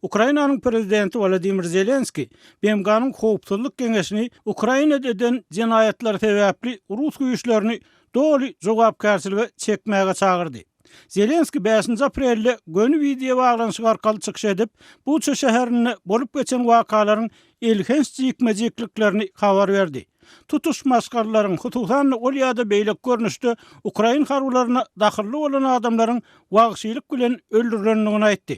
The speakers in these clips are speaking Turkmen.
Ukraynanyň prezidenti Volodymyr Zelenski BMG'nyň Howpsuzlyk Geňeşini Ukrainada eden jinayetler sebäpli Rus güýçlerini doly jogapkärçiliге çekmäge çagyrdy. Zelenski 5 aprelde gönü video baglanyşy arkaly çykyş edip, Buça şäherinde bolup geçen wakalaryň ilhens jikmejikliklerini habar berdi. Tutuş maskarlaryň hutusan ol ýa-da beýlek görnüşde Ukraina harbylaryna dahilli bolan adamlaryň wagşylyk bilen öldürilendigini aýtdy.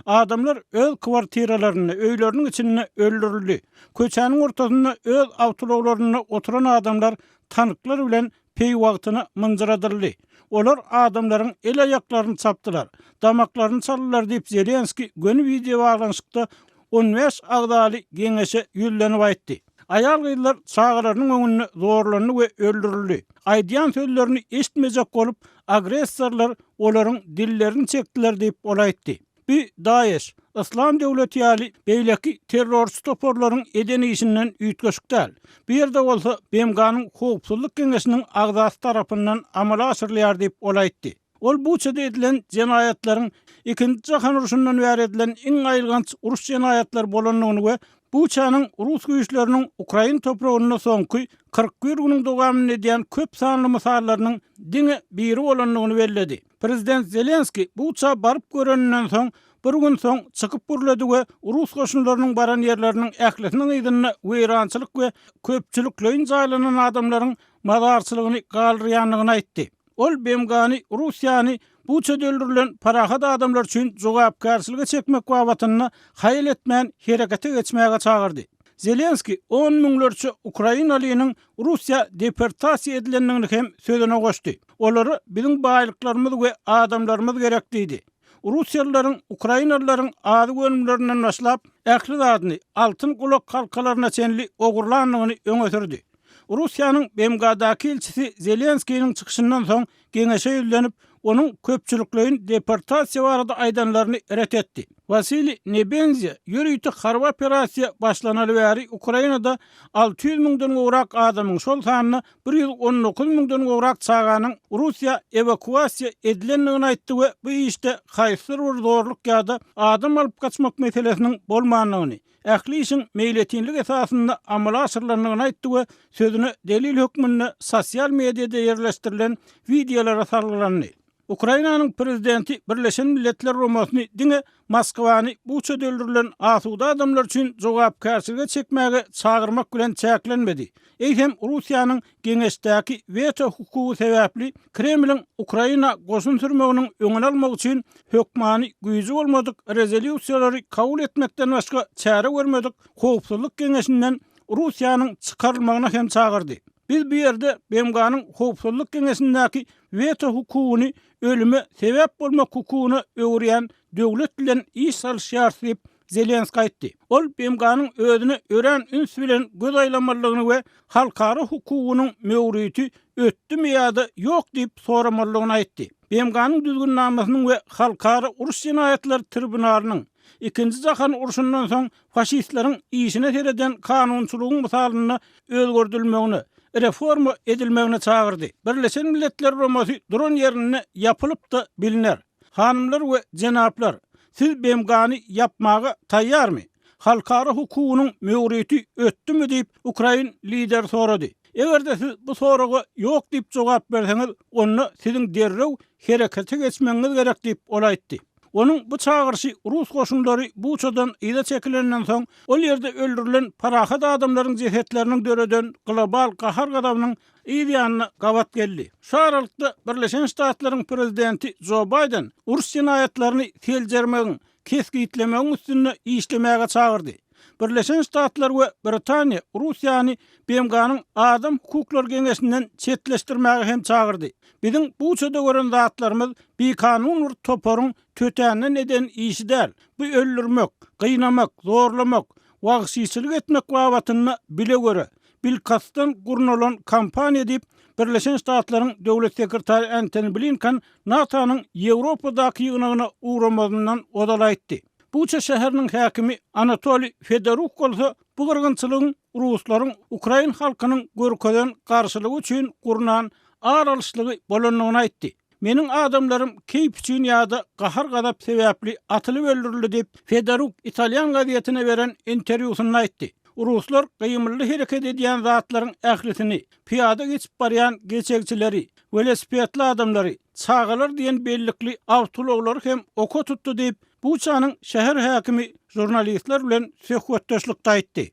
Adamlar öz kwartiralaryny, öýleriniň içinde öldürildi. Köçäniň ortasynda öz awtolawlaryna oturan adamlar tanyklar bilen peý wagtyny mınjyradyldy. Olar adamlaryň el aýaklaryny çapdylar, damaklaryny çaldylar diýip Zelenski gönü video baglanyşykda 15 agdaly geňeşe ýüllenip aýtdy. Ayal gyýlar çağalarynyň öňünde zorlandy we öldürildi. Aýdýan sözlerini eşitmejek bolup, agressorlar olaryň dillerini çekdiler diýip olaýtdy. Bir Daesh, İslam Döwleti ýaly beýleki terrorist toporlaryň edeni işinden üýtgeşikdäl. Bir ýerde bolsa BMG'nyň Howpsuzlyk Geňeşiniň agzasy tarapyndan amala aşyrylýar diýip olaýtdy. Ol buçada edilen jinayetlerin ikinci Jahan Uruşundan bäri edilen iň aýylganç uruş jinayetler bolanlygyny we buçanyň Rus güýçleriniň Ukraina topragyna soňky 41 güniň dowamyny edýän köp sanly mysallarynyň diňe biri bolanlygyny belledi. Prezident Zelenski buça baryp görenden soň bir gün soň çykyp burlady we Rus goşunlarynyň baran ýerleriniň ählisiniň ýygyny weýrançylyk we köpçülikleýin jaýlanan adamlaryň madarçylygyny galryanlygyny aýtdy. Ol BMG'ni Russiýany buça öldürilen parahat adamlar üçin jogapkärçilige çekmek wawatyny haýal etmän herekete geçmäge çagyrdy. Zelenski 10 miňlerçe Ukrainalynyň Russiýa deportasiýa edilendigini hem sözüne goşdy. Olary biziň baýlyklarymyz we adamlarymyz gerek diýdi. Russiýalylaryň Ukrainalylaryň ady gönümlerinden başlap ähli zadyny altyn gulak halkalaryna çenli ogurlanlygyny öňe sürdi. Russiýanyň BMG'däki elçisi Zelenskiň çykyşyndan soň geňeşe ýüllenip, onun köpçüliklerin deportasiya barada aýdanlaryny ret etdi. Vasili Nebenzia ýürüýti harby operasiýa başlanaly bäri Ukrainada 600 miňden gowrak adamyň şol sanyny 119 miňden gowrak çaganyň Russiýa evakuasiýa edilendigini aýtdy we bu işde haýsy bir zorluk ýa-da adam alyp kaçmak meselesiniň bolmanlygyny, ähli işiň meýletinlik esasynda amala aşyrylandygyny aýtdy we sözüne delil hökmünde sosial mediada ýerleşdirilen videolara salgylandy. Ukrainanyň prezidenti Birleşen Milletler Romasyny diňe Moskwany buça öldürilen asuda adamlar üçin jogapkärçilige çekmäge çagyrmak bilen çäklenmedi. Eýsem Russiýanyň geňeşdäki veto hukugy sebäpli Kremliň Ukraina goşun sürmeginiň öňüni almak üçin hökmany güýji bolmadyk rezolýusiýalary kabul etmekden başga çäre görmedik. Howpsuzlyk Geňeşinden Russiýanyň çykarylmagyna hem çagyrdy. Biz bu ýerde BMG'nyň Howpsuzlyk Geňeşindäki veto hukugyny ölüme sebäp bolmak hukugyny öwürýän döwlet bilen iş salşýar diýip Zelenski aýtdy. Ol BMG'nyň özüne ören üns bilen göz aýlamalygyny we halkara hukugynyň möwrüti ötdümi ýa-da ýok diýip soramalygyny aýtdy. BMG'nyň düzgünnamesynyň we halkara uruş jinayetler tribunalynyň ikinci Jahan Uruşundan soň faşistlaryň işine sereden kanunçylygyň mysalyny özgördülmegini, reforma edilmegini çagyrdy. Birleşen Milletler Romasy duran ýerine ýapylyp da biliner. Hanymlar we jenaplar, siz BMG'ni yapmaga taýýarmy? Halkara hukugynyň möwrüti ötdümi diýip Ukraina lider sorady. Egerde siz bu soraga ýok diýip jogap berseňiz, onu siziň derrew herekete geçmeňiz gerek diýip olaýtdy. Onun bu çağırışı Rus goşunlary buçadan ýa çekilenden soň ol ýerde öldürilen parahat adamlaryň jehetleriniň döreden global gahar gadamynyň ýa-da gawat geldi. Şu aralykda Birleşen Ştatlaryň prezidenti Joe Biden uruş jinayetlerini teljermegiň, keskiýitlemegiň üstünde işlemäge çagyrdy. Birleşen Ştatlar we Britaniýa Russiýany BMG'nyň adam hukuklar geňeşinden çetleşdirmäge hem çagyrdy. Biziň buçada gören zatlarymyz bir kanun ur toporuň tötäninden eden işi däl. Bu öldürmek, gıynamak, zorlamak, wagşyçylyk etmek wawatyny bile göre bilkastan gurnulan kampaniýa diýip Birleşen Ştatlaryň döwlet sekretary Antony Blinken NATO'nyň Ýewropadaky ýygynyna uğramadyndan odal aýtdy. Buça şäheriniň häkimi Anatoly Fedoruk bolsa bu gyrgynçylygyň Ruslaryň Ukraina halkynyň görkeden garşylygy üçin gurunan aralyşlygy bolanlygyny aýtdy. Menin adamlarım keyp üçün ýa-da gahar gadap sebäpli atylyp öldürildi dep Federuk İtalyan gazetine beren interwýusunda aýtdy. Ruslar gıymırlı hereket edýän zatlaryň ählisini, piyada geçip barýan geçekçileri, velosipedli adamları, çağalar diýen bellikli awtologlar hem oko tuttu deyip bu çanyň şäher häkimi jurnalistler bilen söhbetdeşlikde aýtdy.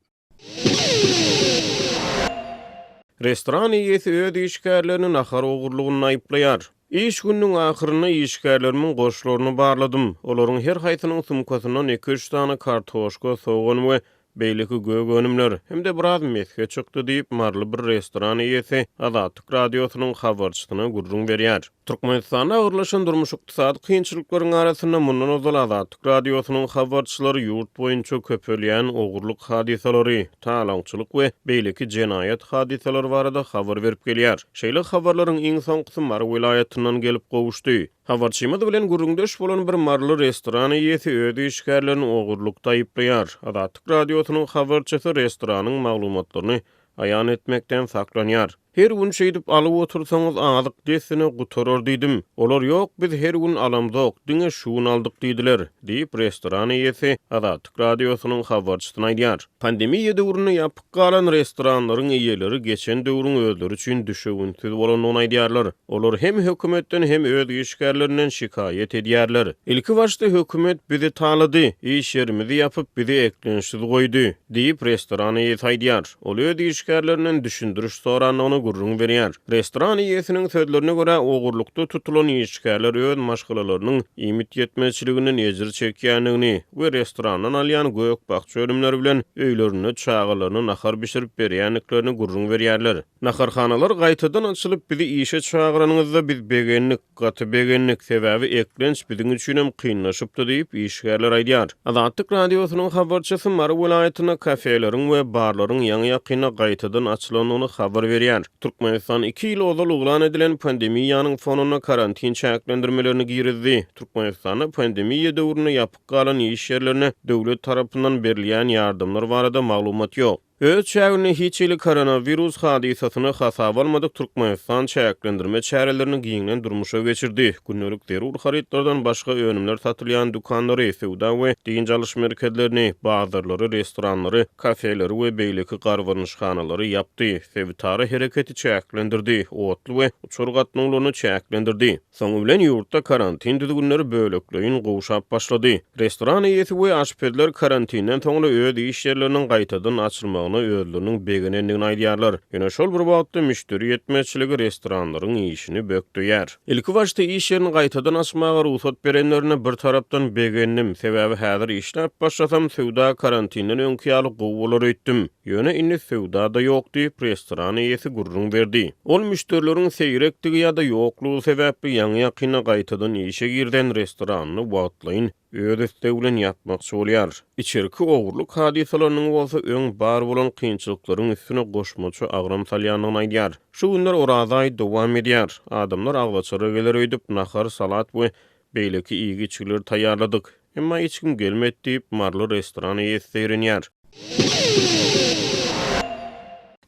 Restoran ýeti öz işgärlerini nahar ogurlugyny aýplaýar. İş günüň ahyryna işgärlerimin goşlaryny barladym. Olaryň her haýsynyň sumkasyndan 2-3 tane kartoşka, soğan we beýleki gög önümler hem-de biraz mesge çykdy diýip marly bir restoran ýeti Azatlyk radiosynyň habarçysyna gurrun berýär. Türkmenistanda agyrlaşan durmuş ykdysady kynçylyklaryň arasynda mundan ozal Azatlyk radiosynyň habarçylary ýurt boýunça köpelýän ogurlyk hadisalary, talaňçylyk we beýleki jenaýat hadisalary barada habar berip gelýär. Şeýle habarlaryň iň soňky Mar vilayatyndan gelip gowuşdy. Habarçymyz bilen gurrundaş bolan bir marly restoran ýeti öz işgärlerini ogurlukda aýplaýar. Azatlyk radiosynyň habarçysy restoranyň maglumatlaryny aýan etmekden saklanýar. Her gün şeýdip alyp otursaňyz azyk desine gutorar diýdim. Olar ýok, biz her gün alamdyk, diňe şuny aldyk diýdiler, diýip restoran ýeti Azatlyk radiosynyň habarçysyna aýdýar. Pandemiýa döwründe ýapyk galan restoranlaryň eýeleri geçen döwrüň özleri üçin düşeginsiz bolanyny aýdýarlar. Olar hem hökümetden hem öz işgärlerinden şikayet edýärler. Ilki başda hökümet bizi talady, iş yerimizi ýapyp bizi eklensiz goýdy, diýip restoran ýeti aýdýar. Ol öz işgärlerinden düşündiriş soranyny gurrun berýär. Restoran ýetiniň sözlerine görä ogurlukda tutulan işgärler öz maşgalalarynyň imit ýetmezçiliginiň ejir çekýänligini we restorandan alýan gök bakça ölümleri bilen öýlerine çağalaryny nahar bişirip berýänliklerini gurrun berýärler. Naharhanalar gaýtadan açylyp bizi işe çağıranyňyzda biz begenlik, gaty begenlik sebäbi eklenç biziň üçin hem kynlaşypdy diýip işgärler aýdýar. Azatlyk radiosynyň habarçysy Mar vilayatyna kafeleriň we barlaryň ýa-ni ýakyna gaýtadan açylanyny habar berýär. Türkmenistan 2 ýyl ozal uglan edilen pandemiýanyň fonuna karantin çäklendirmelerini girizdi. Türkmenistanda pandemiýa döwründe ýapyk galan iş ýerlerine döwlet tarapyndan berilýän ýardymlar barada maglumat ýok. Öz çägini hiç ýyly koronavirus hadisasyny hasaba almadyk Türkmenistan çäklendirme çärelerini giňlen durmuşa geçirdi. Günnelik zerur haritlardan başga önümler satylýan dukanlary, sewda we diňe alış merkezlerini, bazarlary, restoranlary, kafeleri we beýleki garwanyşhanalary ýapdy. Sewtary hereketi çäklendirdi, otly we uçur gatnaklaryny çäklendirdi. Soňy bilen ýurtda karantin düzgünleri bölekleýin gowşap başlady. Restoran ýeti we aşpedler karantinden soňra öz iş ýerleriniň gaýtadan açylmagy özleriniň begenenligini aýdýarlar. Ýene şol bir wagtda müşteri ýetmezçiligi restoranlaryň işini bökdüýär. Ilki başda iş ýerini gaýtadan açmaga ruhsat berenlerine bir tarapdan begennim, sebäbi häzir işläp başlasam sewda karantinden öňki ýaly gowular etdim. Ýöne indi sewda-da ýok diýip restoran ýeti gurrun berdi. Ol müşterileriň seýrektigi ýa-da ýoklugy sebäpli ýa-ni ýakyna gaýtadan işe girden restoranyny wagtlaýyn öz üstüne ýatmakçy bolýar. İçerki ogurluk hadisalarynyň bolsa öň bar bolan kynçylyklaryň üstüne goşmaçy agram salýanyny aýdýar. Şu günler oraday dowam edýär. Adamlar aglaçary geler öýdüp nahar, salat we beýleki iýgiçiler taýýarladyk. Emma hiç kim gelmedi diýip marly restoran ýetseýrenýär.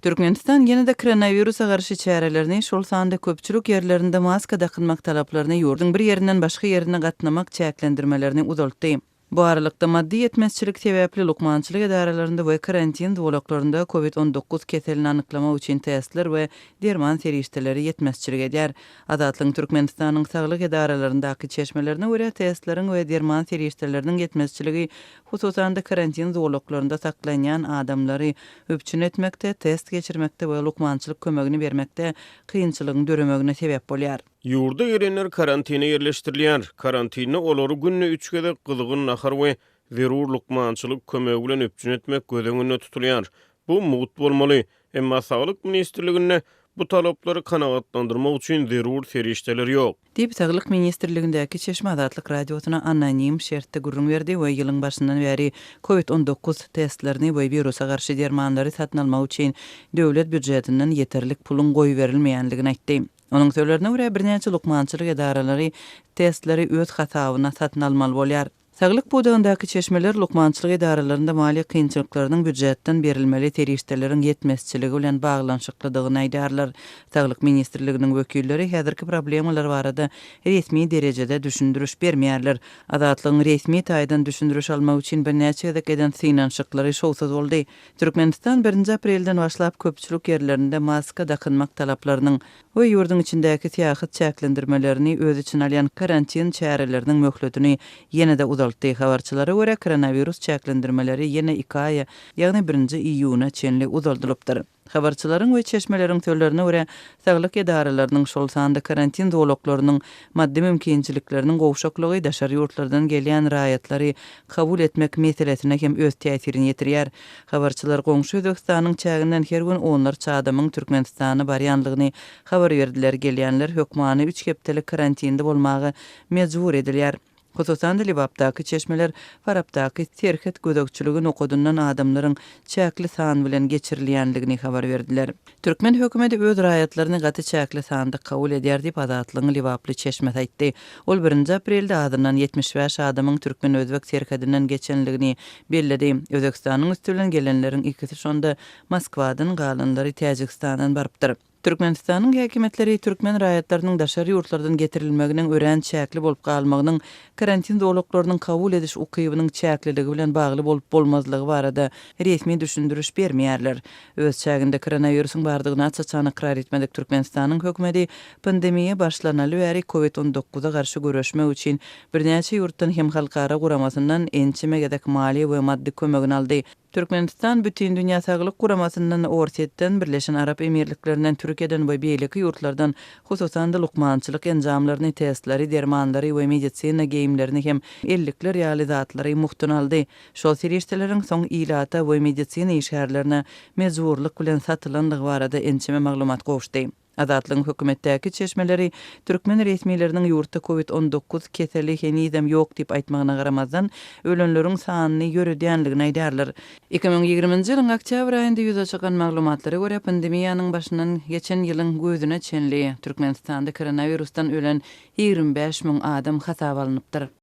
Türkmenistan ýene-de koronawirusa garşy çärelerini şol sanda köpçülük ýerlerinde maska takynmak talaplaryny ýurdun bir ýerinden başga ýerine gatnamak çäklendirmelerini uzaltdy. Bu aralykda maddi ýetmezçilik sebäpli lukmançylyk edaralaryndə we karantin dowlaklarynda COVID-19 keselini anyklamak üçin testler we derman serişdeleri ýetmezçilik edýär. Azatlyk Türkmenistanyň saglyk edaralaryndaky çeşmelerine görä testleriň we derman serişdeleriniň ýetmezçiligi hususan da karantin dowlaklarynda saklanýan adamlary öpçün etmekde, test geçirmekde we lukmançylyk kömegini bermekde kynçylygyň döremegine sebäp bolýar. Ýurda girenler karantina ýerleşdirilýär. Karantina olary günne 3 gede gyzgyn nahar we zerur lukmançylyk kömegi bilen öpçün etmek gözeňinde tutulýar. Bu mut bolmaly. Emma Saglyk Ministrligine bu talaplary kanagatlandyrmak üçin zerur serişdeler ýok. Diýip Saglyk Ministrligindäki Çeşme Azatlyk radiosyna anonim şertde gurrun berdi we ýylyň başyndan beri COVID-19 testlerini we virusa garşy dermanlary satyn almak üçin döwlet büdjetinden ýeterlik pulun goýup berilmeýänligini aýtdy. Onun sözlerine görä birnäçe lukmançylyk edaralary testleri öz hasabyna satyn almaly bolýar. Saglyk budagyndaky çeşmeler lukmançylyk idaralarynda maliýe kynçylyklarynyň büdjetden berilmeli terişdeleriň yetmezçiligi bilen baglanşyklydygyny aýdarlar. Saglyk ministrliginiň wekilleri häzirki problemalar barada resmi derejede düşündürüş bermeýärler. Adatlygyň resmi taýdan düşündürüş almak üçin bir näçe ýyldyk eden synanşyklary şowsuz boldy. Türkmenistan 1 aprelden başlap köpçülük yerlerinde maska dakynmak talaplarynyň we ýurdun içindäki täýät çäklendirmelerini öz için alýan karantin çäreleriniň möhletini ýene-de uzaltdy. Habarçylara görä koronavirus çäklendirmeleri ýene 2 aýa, ýagny 1 iýuna çenli uzaldylypdyr. Habarçylaryň we çeşmeleriň tölerine görä saglyk edaralarynyň şol sanda karantin dowlaklarynyň maddi mümkinçilikleriniň gowşaklygy daşary ýurtlardan gelýän raýatlary kabul etmek meselesine hem öz täsirini ýetirýär. Habarçylar goňşy Özbekistanyň çäginden her gün onlarça adamyň Türkmenistana barýanlygyny habar berdiler. Gelýänler hökmany 3 hepdelik karantinde bolmagy mejbur edilýär. Hususan da Libapdaky çeşmeler Farabdaky terket gödökçülügü nokudundan adamlaryň çäkli san bilen geçirilýänligini habar berdiler. Türkmen hökümeti öz raýatlaryny gaty çäkli sanda kabul edýär diýip adatlygyny Libaply çeşme aýtdy. Ol 1 aprelde adından 75 adamyň Türkmen Özbek terkedinden geçenligini bellidi. Özbekistanyň üstünden gelenleriň ikisi şonda Moskwadan galanlary Täjikistanyň barypdyr. Türkmenistanyň häkimetleri Türkmen raýatlarynyň daşary ýurtlardan getirilmeginiň ören çäkli bolup galmagynyň karantin dowlaklarynyň kabul ediş ukybynyň çäkliligi bilen bagly bolup bolmazlygy barada resmi düşündürüş bermeýärler. Öz çäginde koronawirusyň bardygyna çaçan ikrar etmedik Türkmenistanyň hökümeti pandemiýa başlanaly bäri COVID-19-a garşy görüşmek üçin birnäçe ýurtdan hem halkara guramasyndan ençime gedek maliýe we maddi kömegini aldy. Türkmenistan bütün dünya saglyk guramasyndan Orsetden Birleşen Arap Emirliklerinden Türkiýeden we beýleki ýurtlardan hususan da lukmançylyk enjamlaryny testleri, dermanlary we medisina geyimlerini hem ellikler ýaly muhtun aldy. Şol serişdeleriň soň ilata we medisina işgärlerine mejburlyk bilen satylandygy barada ençime maglumat gowşdy. Adatlyň hökümetdäki çeşmeleri Türkmen resmileriniň ýurtda COVID-19 keseli henizem ýok diýip aýtmagyna garamazdan ölenleriň sanyny ýöredýänligini aýdarlar. 2020-nji ýylyň oktýabr aýynda ýüze çykan maglumatlary görä pandemiýanyň başyndan geçen ýylyň gözüne çenli Türkmenistanda koronavirusdan ölen 25 000 adam hasap alınıpdyr.